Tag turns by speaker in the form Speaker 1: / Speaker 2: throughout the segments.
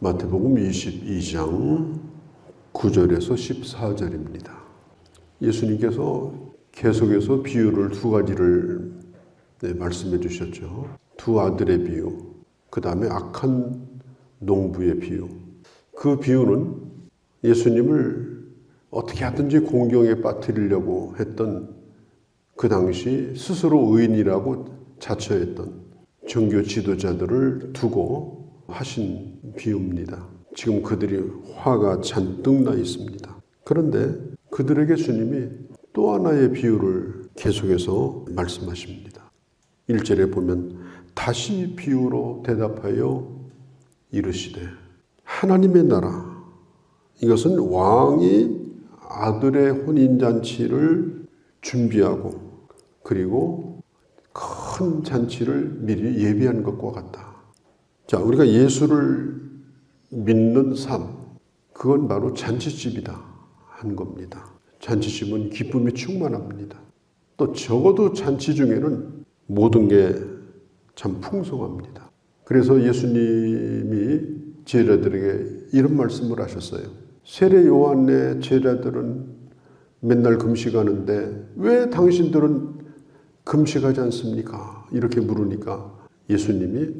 Speaker 1: 마태복음 22장 9절에서 14절입니다. 예수님께서 계속해서 비유를 두 가지를 말씀해 주셨죠. 두 아들의 비유, 그 다음에 악한 농부의 비유. 그 비유는 예수님을 어떻게 하든지 공경에 빠뜨리려고 했던 그 당시 스스로 의인이라고 자처했던 종교 지도자들을 두고 하신 비유입니다. 지금 그들이 화가 잔뜩 나 있습니다. 그런데 그들에게 주님이 또 하나의 비유를 계속해서 말씀하십니다. 1절에 보면 다시 비유로 대답하여 이르시되 하나님의 나라, 이것은 왕이 아들의 혼인잔치를 준비하고 그리고 큰 잔치를 미리 예비한 것과 같다. 자, 우리가 예수를 믿는 삶, 그건 바로 잔치집이다 한 겁니다. 잔치집은 기쁨이 충만합니다. 또 적어도 잔치 중에는 모든 게 참 풍성합니다. 그래서 예수님이 제자들에게 이런 말씀을 하셨어요. 세례 요한의 제자들은 맨날 금식하는데 왜 당신들은 금식하지 않습니까? 이렇게 물으니까 예수님이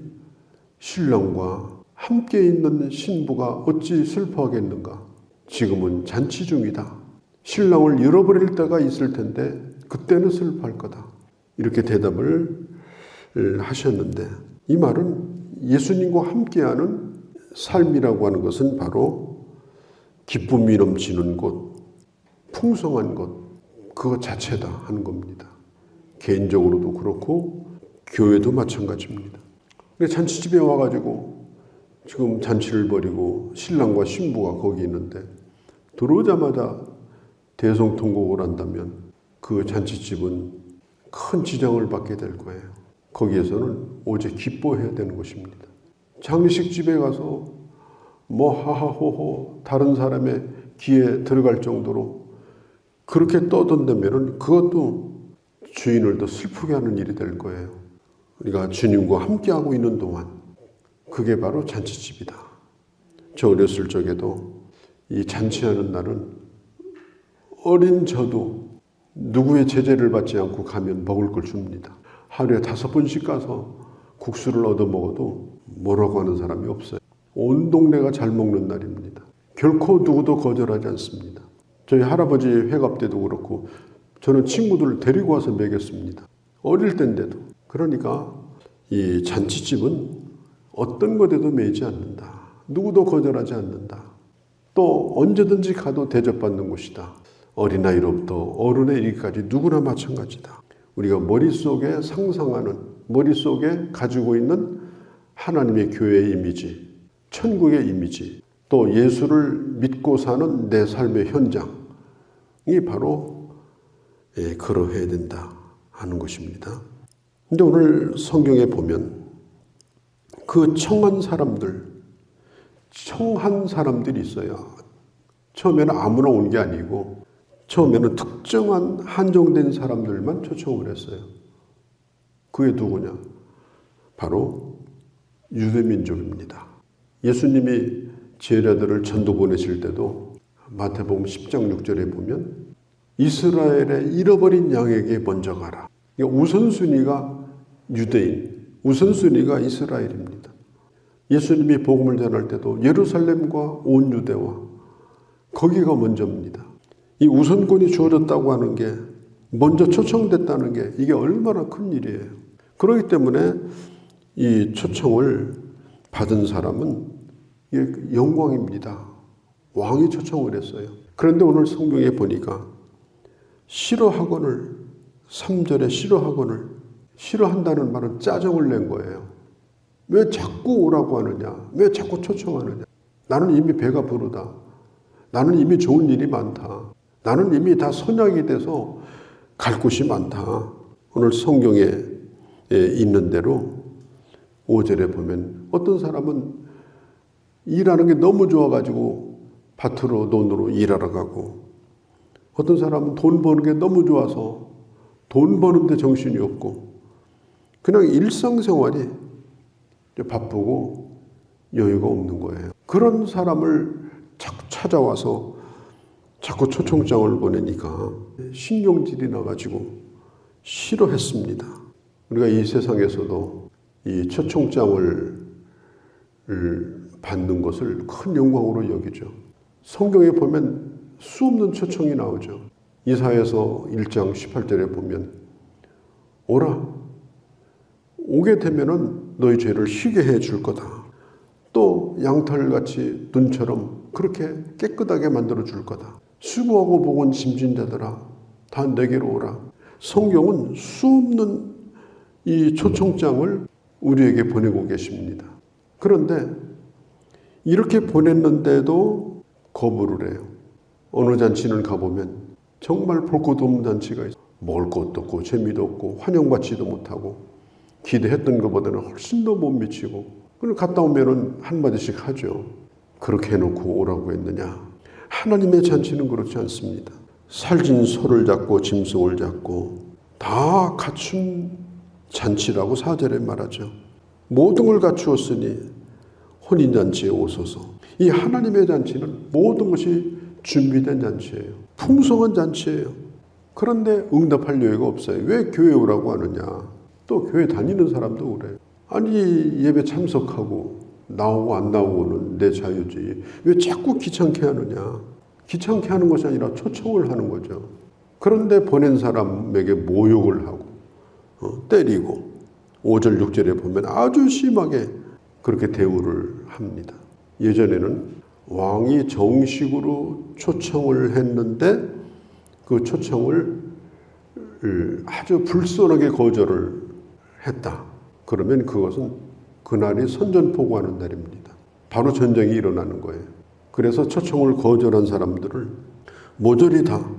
Speaker 1: 신랑과 함께 있는 신부가 어찌 슬퍼하겠는가? 지금은 잔치 중이다. 신랑을 잃어버릴 때가 있을 텐데 그때는 슬퍼할 거다. 이렇게 대답을 하셨는데, 이 말은 예수님과 함께하는 삶이라고 하는 것은 바로 기쁨이 넘치는 곳, 풍성한 곳, 그것 자체다 하는 겁니다. 개인적으로도 그렇고 교회도 마찬가지입니다. 근데 잔치집에 와가지고 지금 잔치를 벌이고 신랑과 신부가 거기 있는데 들어오자마자 대성통곡을 한다면 그 잔치집은 큰 지장을 받게 될 거예요. 거기에서는 오직 기뻐해야 되는 것입니다. 장식집에 가서 뭐 하하호호 다른 사람의 귀에 들어갈 정도로 그렇게 떠든다면 그것도 주인을 더 슬프게 하는 일이 될 거예요. 우리가 주님과 함께하고 있는 동안 그게 바로 잔치집이다. 저 어렸을 적에도 이 잔치하는 날은 어린 저도 누구의 제재를 받지 않고 가면 먹을 걸 줍니다. 하루에 5번씩 가서 국수를 얻어 먹어도 뭐라고 하는 사람이 없어요. 온 동네가 잘 먹는 날입니다. 결코 누구도 거절하지 않습니다. 저희 할아버지 회갑 때도 그렇고 저는 친구들을 데리고 와서 먹였습니다. 어릴 때인데도. 그러니까 이 잔치집은 어떤 것에도 매이지 않는다. 누구도 거절하지 않는다. 또 언제든지 가도 대접받는 곳이다. 어린아이로부터 어른에 이르기까지 누구나 마찬가지다. 우리가 머릿속에 상상하는, 머릿속에 가지고 있는 하나님의 교회의 이미지, 천국의 이미지, 또 예수를 믿고 사는 내 삶의 현장이 바로 그러해야 된다 하는 것입니다. 근데 오늘 성경에 보면 그 청한 사람들이 있어요. 처음에는 아무나 온 게 아니고 처음에는 특정한 한정된 사람들만 초청을 했어요. 그게 누구냐? 바로 유대민족입니다. 예수님이 제자들을 전도 보내실 때도 마태복음 10장 6절에 보면 이스라엘의 잃어버린 양에게 먼저 가라. 그러니까 우선순위가 유대인, 우선순위가 이스라엘입니다. 예수님이 복음을 전할 때도 예루살렘과 온 유대와 거기가 먼저입니다. 이 우선권이 주어졌다고 하는 게, 먼저 초청됐다는 게 이게 얼마나 큰 일이에요. 그렇기 때문에 이 초청을 받은 사람은 이게 영광입니다. 왕이 초청을 했어요. 그런데 오늘 성경에 보니까 싫어하거늘, 3절에 싫어한다는 말은 짜증을 낸 거예요. 왜 자꾸 오라고 하느냐? 왜 자꾸 초청하느냐? 나는 이미 배가 부르다. 나는 이미 좋은 일이 많다. 나는 이미 다 선약이 돼서 갈 곳이 많다. 오늘 성경에 있는 대로 5절에 보면 어떤 사람은 일하는 게 너무 좋아가지고 밭으로 돈으로 일하러 가고, 어떤 사람은 돈 버는 게 너무 좋아서 돈 버는데 정신이 없고, 그냥 일상생활이 바쁘고 여유가 없는 거예요. 그런 사람을 자꾸 찾아와서 자꾸 초청장을 보내니까 신경질이 나가지고 싫어했습니다. 우리가 이 세상에서도 이 초청장을 받는 것을 큰 영광으로 여기죠. 성경에 보면 수없는 초청이 나오죠. 이사야서 1장 18절에 보면 오라, 오게 되면은 너희 죄를 희게 해 줄 거다. 또 양털같이 눈처럼 그렇게 깨끗하게 만들어 줄 거다. 수고하고 복은 짐진 자들아, 다 내게로 오라. 성경은 수없는 이 초청장을 우리에게 보내고 계십니다. 그런데 이렇게 보냈는데도 거부를 해요. 어느 잔치는 가보면 정말 볼 것도 없는 잔치가 있어요. 먹을 것도 없고 재미도 없고 환영받지도 못하고 기대했던 것보다는 훨씬 더 못 미치고, 그럼 갔다 오면은 한마디씩 하죠. 그렇게 해놓고 오라고 했느냐. 하나님의 잔치는 그렇지 않습니다. 살진 소를 잡고 짐승을 잡고 다 갖춘 잔치라고 4절에 말하죠. 모든 걸 갖추었으니 혼인잔치에 오소서. 이 하나님의 잔치는 모든 것이 준비된 잔치예요. 풍성한 잔치예요. 그런데 응답할 여유가 없어요. 왜 교회 오라고 하느냐. 또 교회 다니는 사람도 그래요. 아니 예배 참석하고 나오고 안 나오고는 내 자유지. 왜 자꾸 귀찮게 하느냐. 귀찮게 하는 것이 아니라 초청을 하는 거죠. 그런데 보낸 사람에게 모욕을 하고 때리고 5절 6절에 보면 아주 심하게 그렇게 대우를 합니다. 예전에는 왕이 정식으로 초청을 했는데 그 초청을 아주 불손하게 거절을 했다. 그러면 그것은 그날이 선전포고하는 날입니다. 바로 전쟁이 일어나는 거예요. 그래서 초청을 거절한 사람들을 모조리 다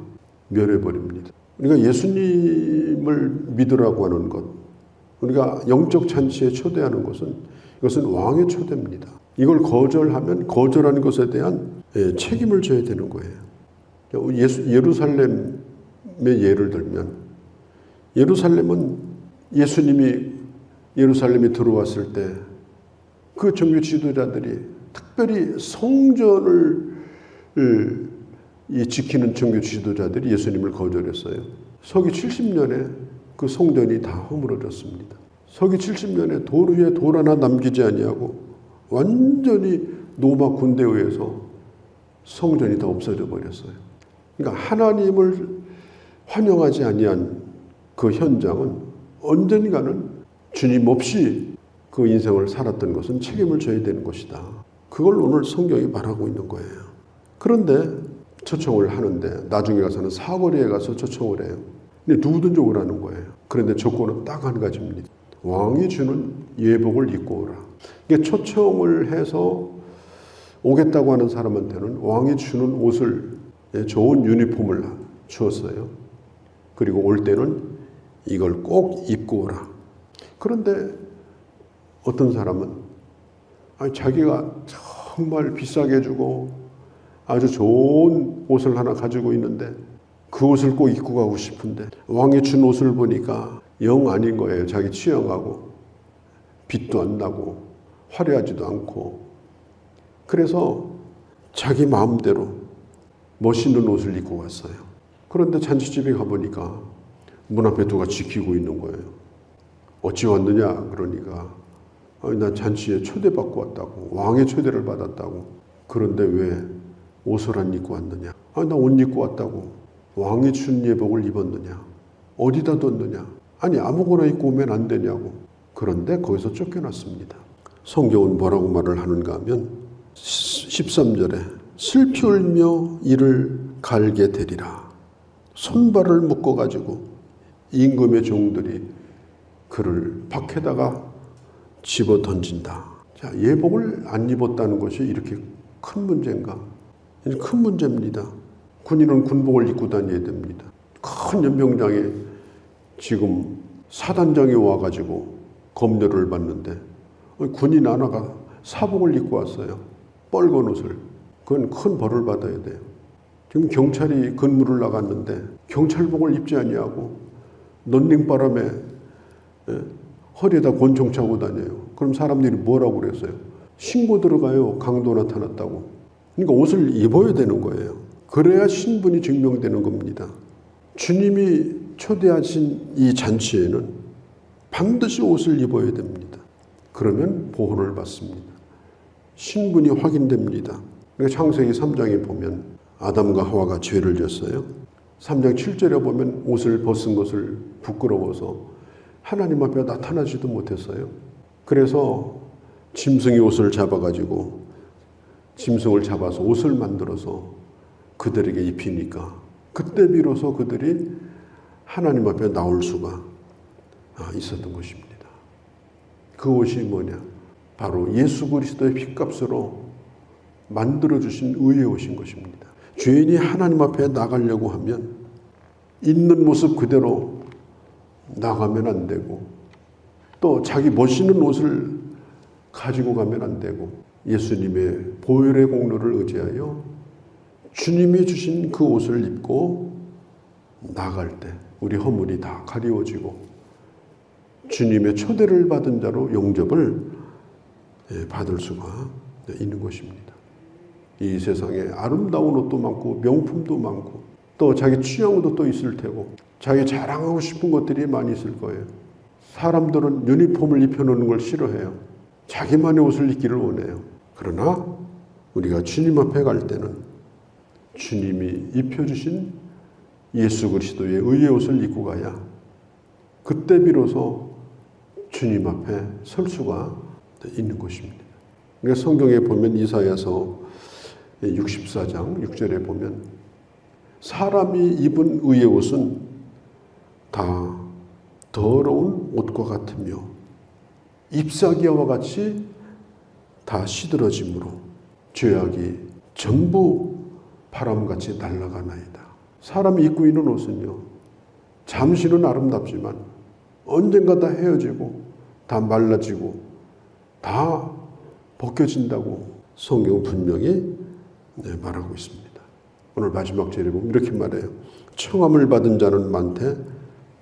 Speaker 1: 멸해버립니다. 우리가 예수님을 믿으라고 하는 것, 우리가 영적 잔치에 초대하는 것은 이것은 왕의 초대입니다. 이걸 거절하면 거절한 것에 대한 책임을 져야 되는 거예요. 예루살렘의 예를 들면 예루살렘은 예수님이 예루살렘에 들어왔을 때 그 종교 지도자들이 특별히 성전을 지키는 종교 지도자들이 예수님을 거절했어요. 서기 70년에 그 성전이 다 허물어졌습니다. 서기 70년에 돌 위에 돌 하나 남기지 아니하고 완전히 로마 군대에 의해서 성전이 다 없어져 버렸어요. 그러니까 하나님을 환영하지 아니한 그 현장은 언젠가는 주님 없이 그 인생을 살았던 것은 책임을 져야 되는 것이다. 그걸 오늘 성경이 말하고 있는 거예요. 그런데 초청을 하는데 나중에 가서는 사거리에 가서 초청을 해요. 근데 누구든지 오라는 거예요. 그런데 조건은 딱 한 가지입니다. 왕이 주는 예복을 입고 오라. 이게 초청을 해서 오겠다고 하는 사람한테는 왕이 주는 옷을, 좋은 유니폼을 주었어요. 그리고 올 때는 이걸 꼭 입고 오라. 그런데 어떤 사람은 자기가 정말 비싸게 주고 아주 좋은 옷을 하나 가지고 있는데 그 옷을 꼭 입고 가고 싶은데 왕이 준 옷을 보니까 영 아닌 거예요. 자기 취향하고 빛도 안 나고 화려하지도 않고. 그래서 자기 마음대로 멋있는 옷을 입고 갔어요. 그런데 잔치집에 가보니까 문 앞에 누가 지키고 있는 거예요. 어찌 왔느냐 그러니까 난 잔치에 초대받고 왔다고. 왕의 초대를 받았다고. 그런데 왜 옷을 안 입고 왔느냐. 나 옷 입고 왔다고. 왕이 준 예복을 입었느냐. 어디다 뒀느냐. 아니 아무거나 입고 오면 안 되냐고. 그런데 거기서 쫓겨났습니다. 성경은 뭐라고 말을 하는가 하면 13절에 슬피 울며 이를 갈게 되리라. 손발을 묶어가지고 임금의 종들이 그를 밖에다가 집어 던진다. 자, 예복을 안 입었다는 것이 이렇게 큰 문제인가? 큰 문제입니다. 군인은 군복을 입고 다녀야 됩니다. 큰 연병장에 지금 사단장이 와가지고 검열을 받는데 군인 하나가 사복을 입고 왔어요. 빨간 옷을. 그건 큰 벌을 받아야 돼요. 지금 경찰이 근무를 나갔는데 경찰복을 입지 아니하고 넌닝바람에 허리에다 권총 차고 다녀요. 그럼 사람들이 뭐라고 그랬어요? 신고 들어가요. 강도 나타났다고. 그러니까 옷을 입어야 되는 거예요. 그래야 신분이 증명되는 겁니다. 주님이 초대하신 이 잔치에는 반드시 옷을 입어야 됩니다. 그러면 보호를 받습니다. 신분이 확인됩니다. 그러니까 창세기 3장에 보면 아담과 하와가 죄를 졌어요. 3장 7절에 보면 옷을 벗은 것을 부끄러워서 하나님 앞에 나타나지도 못했어요. 그래서 짐승이 옷을 잡아가지고 짐승을 잡아서 옷을 만들어서 그들에게 입히니까 그때 비로소 그들이 하나님 앞에 나올 수가 있었던 것입니다. 그 옷이 뭐냐? 바로 예수 그리스도의 핏값으로 만들어주신 의의 옷인 것입니다. 죄인이 하나님 앞에 나가려고 하면 있는 모습 그대로 나가면 안 되고 또 자기 멋있는 옷을 가지고 가면 안 되고 예수님의 보혈의 공로를 의지하여 주님이 주신 그 옷을 입고 나갈 때 우리 허물이 다 가리워지고 주님의 초대를 받은 자로 영접을 받을 수가 있는 것입니다. 이 세상에 아름다운 옷도 많고 명품도 많고 또 자기 취향도 또 있을 테고 자기 자랑하고 싶은 것들이 많이 있을 거예요. 사람들은 유니폼을 입혀놓는 걸 싫어해요. 자기만의 옷을 입기를 원해요. 그러나 우리가 주님 앞에 갈 때는 주님이 입혀주신 예수 그리스도의 의의 옷을 입고 가야 그때 비로소 주님 앞에 설 수가 있는 것입니다. 그러니까 성경에 보면 이사야서 64장 6절에 보면 사람이 입은 의의 옷은 다 더러운 옷과 같으며 잎사귀와 같이 다 시들어짐으로 죄악이 전부 바람같이 날아가나이다. 사람이 입고 있는 옷은요, 잠시는 아름답지만 언젠가 다 헤어지고 다 말라지고 다 벗겨진다고 성경은 분명히 말하고 있습니다. 오늘 마지막 절에 보면 이렇게 말해요. 청함을 받은 자는 많되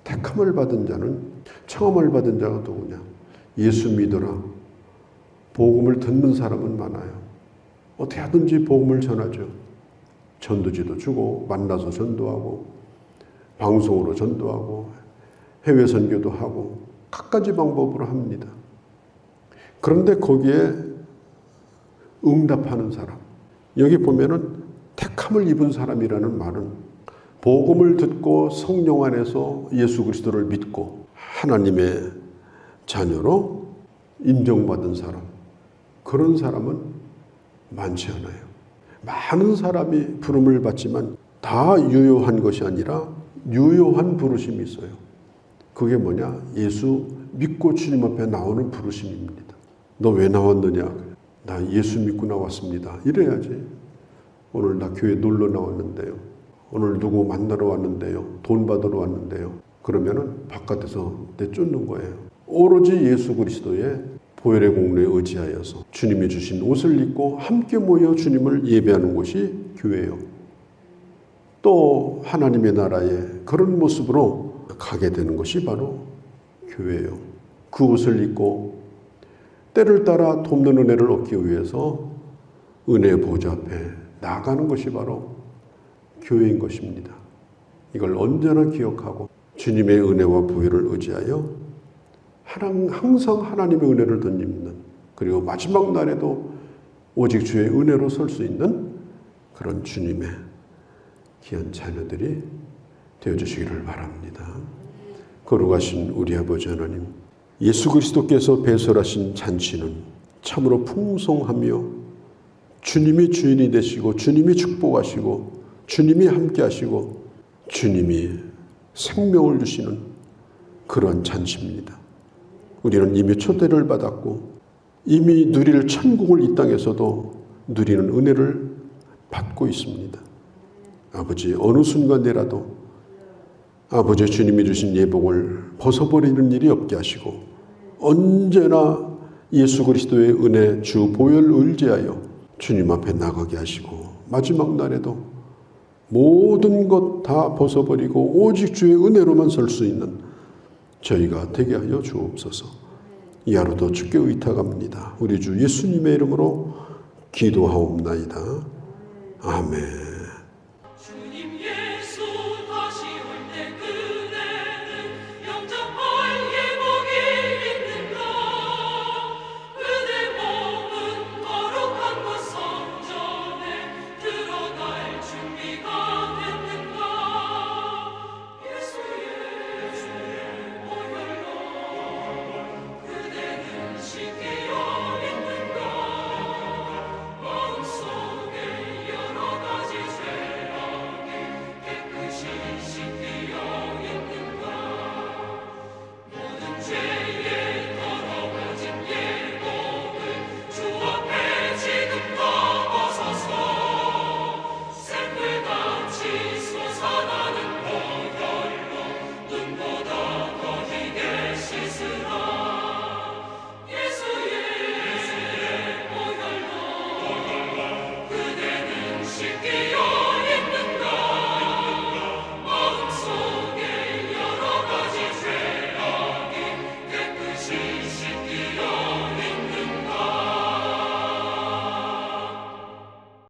Speaker 1: 택함을 받은 자는, 청함을 받은 자가 누구냐? 예수 믿어라. 복음을 듣는 사람은 많아요. 어떻게 하든지 복음을 전하죠. 전도지도 주고 만나서 전도하고 방송으로 전도하고 해외 선교도 하고 갖가지 방법으로 합니다. 그런데 거기에 응답하는 사람, 여기 보면은 택함을 입은 사람이라는 말은 복음을 듣고 성령 안에서 예수 그리스도를 믿고 하나님의 자녀로 인정받은 사람, 그런 사람은 많지 않아요. 많은 사람이 부름을 받지만 다 유효한 것이 아니라 유효한 부르심이 있어요. 그게 뭐냐? 예수 믿고 주님 앞에 나오는 부르심입니다. 너 왜 나왔느냐? 나 예수 믿고 나왔습니다. 이래야지. 오늘 나 교회 놀러 나왔는데요. 오늘 누구 만나러 왔는데요. 돈 받으러 왔는데요. 그러면은 바깥에서 내쫓는 거예요. 오로지 예수 그리스도의 보혈의 공로에 의지하여서 주님이 주신 옷을 입고 함께 모여 주님을 예배하는 곳이 교회예요. 또 하나님의 나라에 그런 모습으로 가게 되는 것이 바로 교회예요. 그 옷을 입고 때를 따라 돕는 은혜를 얻기 위해서 은혜의 보좌 앞에 나가는 것이 바로 교회인 것입니다. 이걸 언제나 기억하고 주님의 은혜와 보혈을 의지하여 항상 하나님의 은혜를 덧입는, 그리고 마지막 날에도 오직 주의 은혜로 설 수 있는 그런 주님의 귀한 자녀들이 되어주시기를 바랍니다. 거룩하신 우리 아버지 하나님, 예수 그리스도께서 배설하신 잔치는 참으로 풍성하며 주님이 주인이 되시고 주님이 축복하시고 주님이 함께 하시고 주님이 생명을 주시는 그런 잔치입니다. 우리는 이미 초대를 받았고 이미 누릴 천국을 이 땅에서도 누리는 은혜를 받고 있습니다. 아버지, 어느 순간이라도 아버지 주님이 주신 예복을 벗어버리는 일이 없게 하시고 언제나 예수 그리스도의 은혜 주 보혈을 의지하여 주님 앞에 나가게 하시고 마지막 날에도 모든 것 다 벗어버리고 오직 주의 은혜로만 설 수 있는 저희가 되게 하여 주옵소서. 이 하루도 주께 의탁합니다. 우리 주 예수님의 이름으로 기도하옵나이다. 아멘.